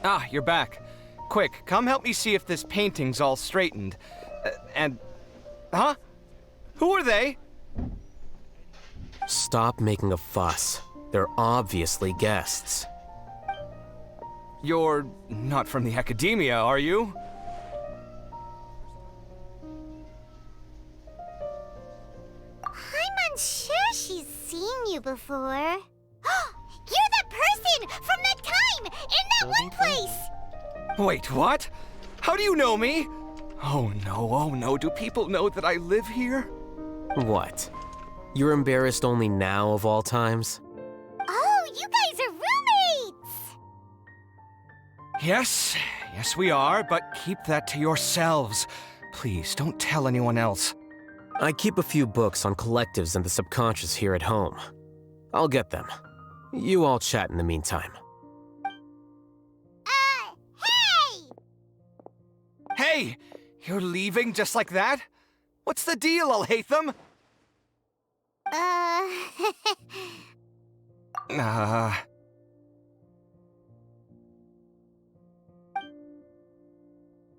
Ah, you're back. Quick, come help me see if this painting's all straightened. Huh? Who are they? Stop making a fuss. They're obviously guests. You're not from the academia, are you? I'm unsure she's seen you before. You're that person from that time in that one place! Wait, what? How do you know me? Oh no, do people know that I live here? What? You're embarrassed only now of all times? Oh, you guys are roommates! Yes we are, but keep that to yourselves. Please, don't tell anyone else. I keep a few books on collectives and the subconscious here at home. I'll get them. You all chat in the meantime. Hey! Hey! You're leaving just like that? What's the deal, Al-Haytham?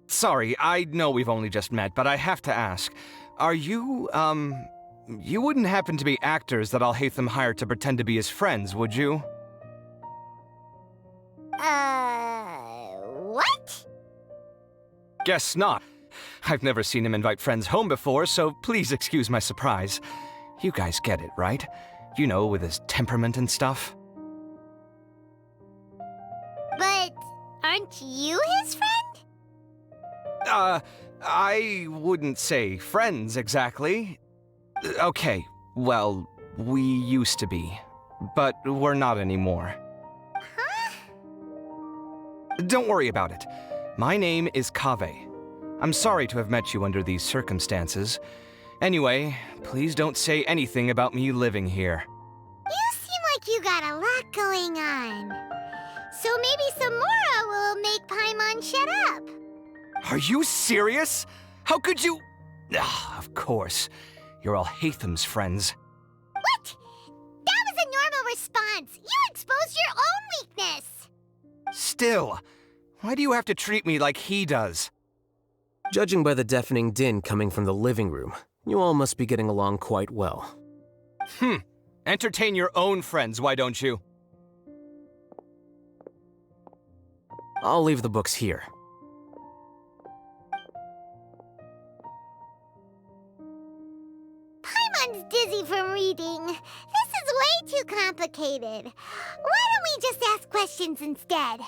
Sorry, I know we've only just met, but I have to ask. Are you, you wouldn't happen to be actors that Al-Haytham hired to pretend to be his friends, would you? What? Guess not. I've never seen him invite friends home before, so please excuse my surprise. You guys get it, right? You know, with his temperament and stuff. But aren't you his friend? I wouldn't say friends exactly. Okay, well, we used to be, but we're not anymore. Huh? Don't worry about it. My name is Kaveh. I'm sorry to have met you under these circumstances. Anyway, please don't say anything about me living here. You seem like you got a lot going on. So maybe Samora will make Paimon shut up. Are you serious? How could you? Ah, of course. You're Al-Haytham's friends. What? That was a normal response. You exposed your own weakness. Still, why do you have to treat me like he does? Judging by the deafening din coming from the living room, you all must be getting along quite well. Entertain your own friends, why don't you? I'll leave the books here. Paimon's dizzy from reading. This is way too complicated. Why don't we just ask questions instead?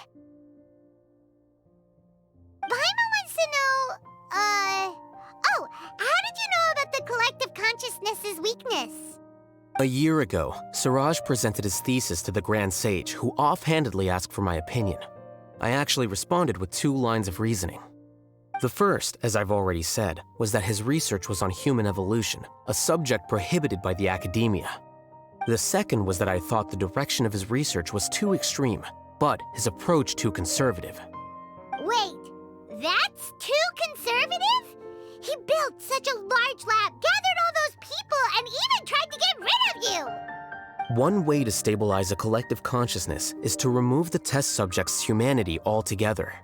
Paimon wants to know, oh, how did you know about the collective consciousness's weakness? A year ago, Siraj presented his thesis to the Grand Sage, who offhandedly asked for my opinion. I actually responded with 2 lines of reasoning. The first, as I've already said, was that his research was on human evolution, a subject prohibited by the academia. The second was that I thought the direction of his research was too extreme, but his approach too conservative. Wait, that's too conservative? He built such a large lab, gathered all those people, and even tried to get rid of you! One way to stabilize a collective consciousness is to remove the test subject's humanity altogether.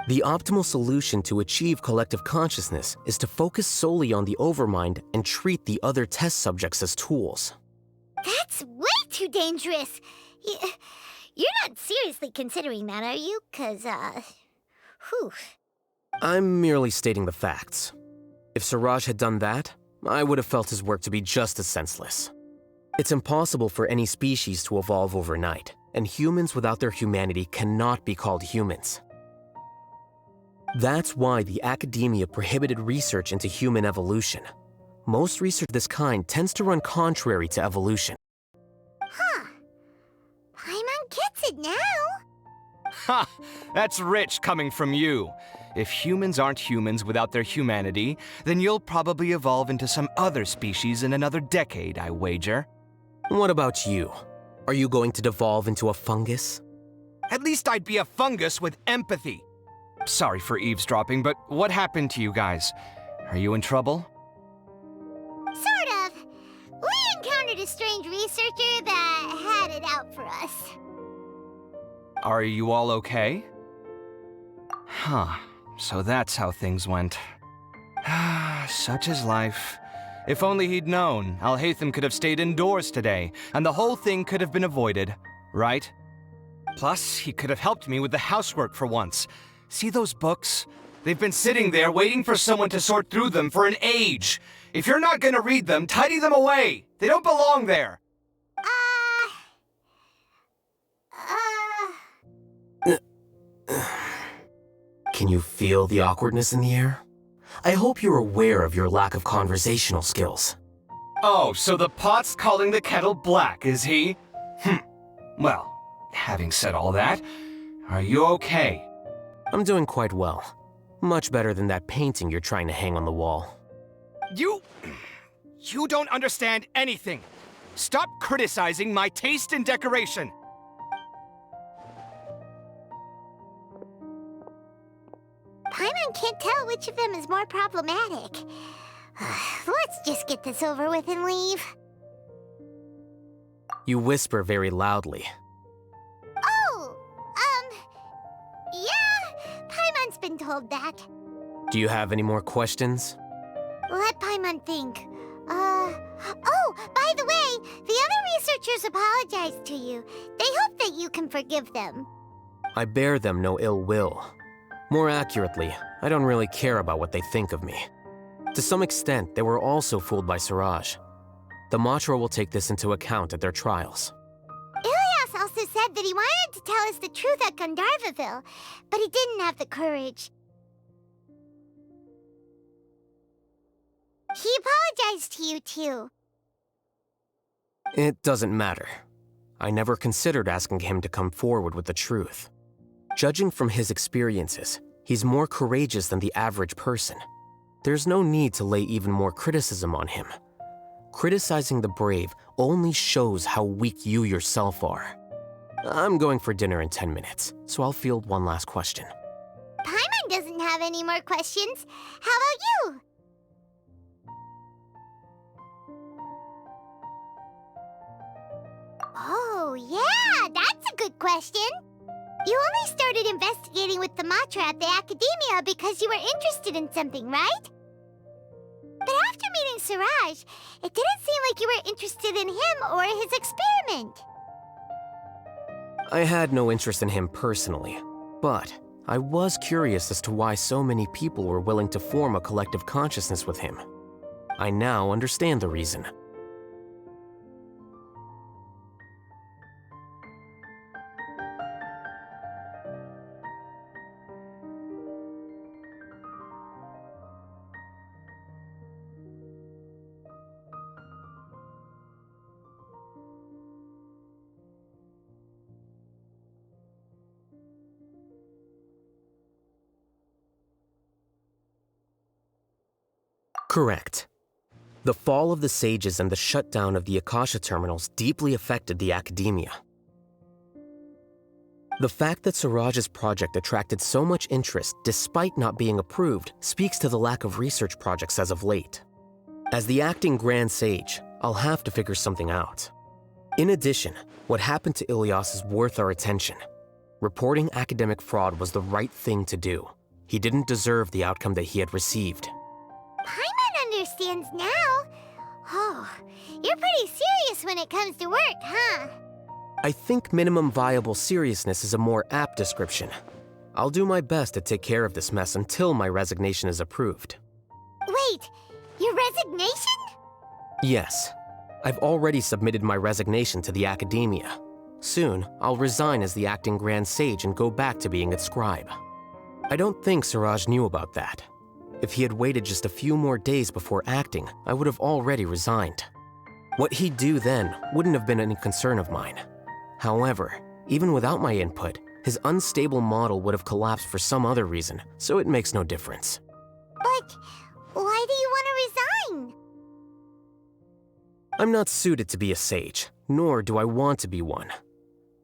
The optimal solution to achieve collective consciousness is to focus solely on the overmind and treat the other test subjects as tools. That's way too dangerous! You're not seriously considering that, are you? 'Cause, whew. I'm merely stating the facts. If Siraj had done that, I would have felt his work to be just as senseless. It's impossible for any species to evolve overnight, and humans without their humanity cannot be called humans. That's why the academia prohibited research into human evolution. Most research of this kind tends to run contrary to evolution. Huh. Paimon gets it now. Ha! That's rich coming from you. If humans aren't humans without their humanity, then you'll probably evolve into some other species in another decade, I wager. What about you? Are you going to devolve into a fungus? At least I'd be a fungus with empathy. Sorry for eavesdropping, but what happened to you guys? Are you in trouble? Sort of. We encountered a strange researcher that had it out for us. Are you all okay? Huh. So that's how things went. Such is life. If only he'd known, Al-Haytham could have stayed indoors today, and the whole thing could have been avoided, right? Plus, he could have helped me with the housework for once. See those books? They've been sitting there waiting for someone to sort through them for an age. If you're not gonna read them, tidy them away. They don't belong there. Can you feel the awkwardness in the air? I hope you're aware of your lack of conversational skills. Oh, so the pot's calling the kettle black, is he? Well, having said all that, are you okay? I'm doing quite well. Much better than that painting you're trying to hang on the wall. You don't understand anything. Stop criticizing my taste in decoration. Paimon can't tell which of them is more problematic. Let's just get this over with and leave. You whisper very loudly. Oh, yeah, Paimon's been told that. Do you have any more questions? Let Paimon think. Oh, by the way, the other researchers apologized to you. They hope that you can forgive them. I bear them no ill will. More accurately, I don't really care about what they think of me. To some extent, they were also fooled by Siraj. The Matra will take this into account at their trials. Ilias also said that he wanted to tell us the truth at Gandharvaville, but he didn't have the courage. He apologized to you, too. It doesn't matter. I never considered asking him to come forward with the truth. Judging from his experiences, he's more courageous than the average person. There's no need to lay even more criticism on him. Criticizing the brave only shows how weak you yourself are. I'm going for dinner in 10 minutes, so I'll field one last question. Paimon doesn't have any more questions. How about you? Oh, yeah, that's a good question. You only started investigating with the Matra at the Academia because you were interested in something, right? But after meeting Siraj, it didn't seem like you were interested in him or his experiment. I had no interest in him personally, but I was curious as to why so many people were willing to form a collective consciousness with him. I now understand the reason. Correct. The fall of the sages and the shutdown of the Akasha terminals deeply affected the academia. The fact that Siraj's project attracted so much interest despite not being approved speaks to the lack of research projects as of late. As the acting Grand Sage, I'll have to figure something out. In addition, what happened to Ilias is worth our attention. Reporting academic fraud was the right thing to do. He didn't deserve the outcome that he had received. Paimon understands now. Oh, you're pretty serious when it comes to work, huh? I think minimum viable seriousness is a more apt description. I'll do my best to take care of this mess until my resignation is approved. Wait, your resignation? Yes. I've already submitted my resignation to the Academia. Soon, I'll resign as the acting Grand Sage and go back to being its scribe. I don't think Siraj knew about that. If he had waited just a few more days before acting, I would have already resigned. What he'd do then wouldn't have been any concern of mine. However, even without my input, his unstable model would have collapsed for some other reason, so it makes no difference. But why do you want to resign? I'm not suited to be a sage, nor do I want to be one.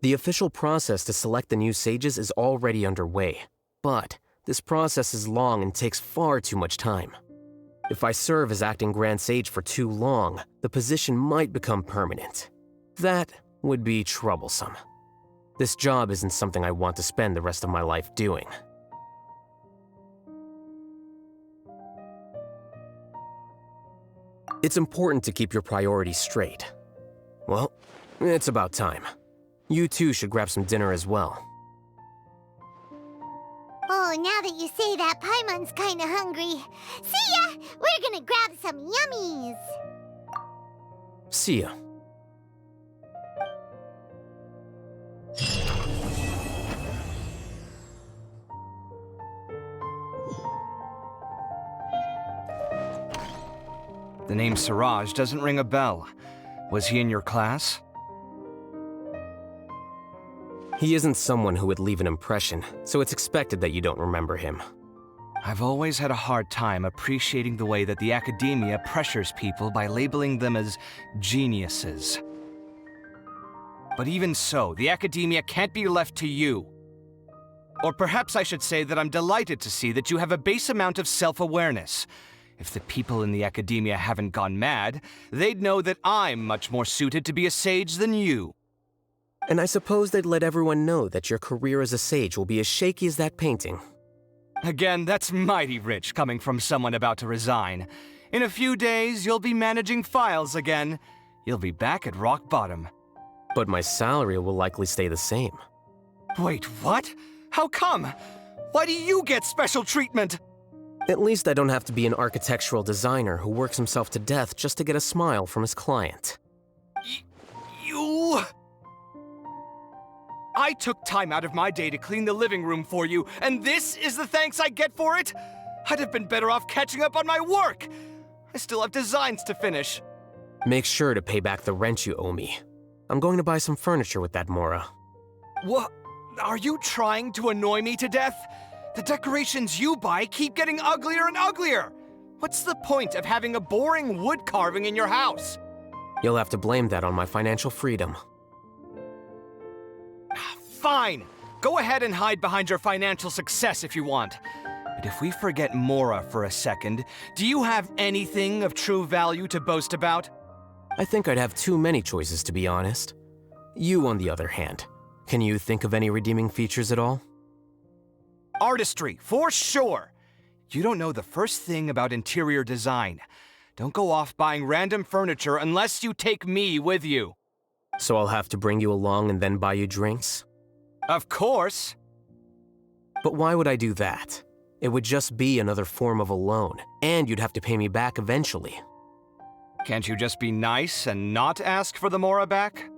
The official process to select the new sages is already underway, but this process is long and takes far too much time. If I serve as acting Grand Sage for too long, the position might become permanent. That would be troublesome. This job isn't something I want to spend the rest of my life doing. It's important to keep your priorities straight. Well, it's about time. You two should grab some dinner as well. Oh, now that you say that, Paimon's kinda hungry. See ya! We're gonna grab some yummies! See ya. The name Siraj doesn't ring a bell. Was he in your class? He isn't someone who would leave an impression, so it's expected that you don't remember him. I've always had a hard time appreciating the way that the academia pressures people by labeling them as geniuses. But even so, the academia can't be left to you. Or perhaps I should say that I'm delighted to see that you have a base amount of self-awareness. If the people in the academia haven't gone mad, they'd know that I'm much more suited to be a sage than you. And I suppose they'd let everyone know that your career as a sage will be as shaky as that painting. Again, that's mighty rich coming from someone about to resign. In a few days, you'll be managing files again. You'll be back at rock bottom. But my salary will likely stay the same. Wait, what? How come? Why do you get special treatment? At least I don't have to be an architectural designer who works himself to death just to get a smile from his client. You... I took time out of my day to clean the living room for you, and this is the thanks I get for it? I'd have been better off catching up on my work. I still have designs to finish. Make sure to pay back the rent you owe me. I'm going to buy some furniture with that Mora. What? Are you trying to annoy me to death? The decorations you buy keep getting uglier and uglier. What's the point of having a boring wood carving in your house? You'll have to blame that on my financial freedom. Fine. Go ahead and hide behind your financial success if you want. But if we forget Mora for a second, do you have anything of true value to boast about? I think I'd have too many choices, to be honest. You, on the other hand, can you think of any redeeming features at all? Artistry, for sure. You don't know the first thing about interior design. Don't go off buying random furniture unless you take me with you. So I'll have to bring you along and then buy you drinks? Of course. But why would I do that? It would just be another form of a loan, and you'd have to pay me back eventually. Can't you just be nice and not ask for the Mora back?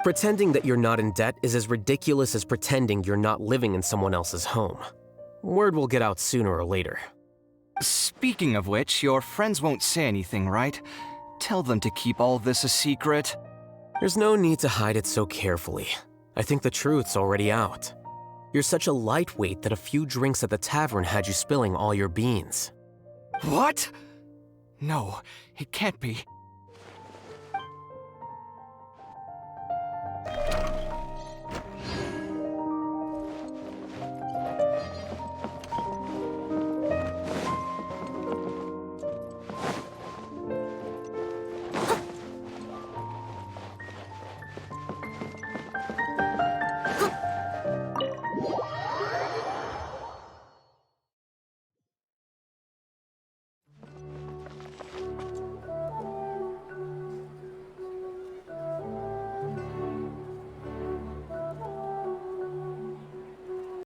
Pretending that you're not in debt is as ridiculous as pretending you're not living in someone else's home. Word will get out sooner or later. Speaking of which, your friends won't say anything, right? Tell them to keep all this a secret. There's no need to hide it so carefully. I think the truth's already out. You're such a lightweight that a few drinks at the tavern had you spilling all your beans. What? No, it can't be.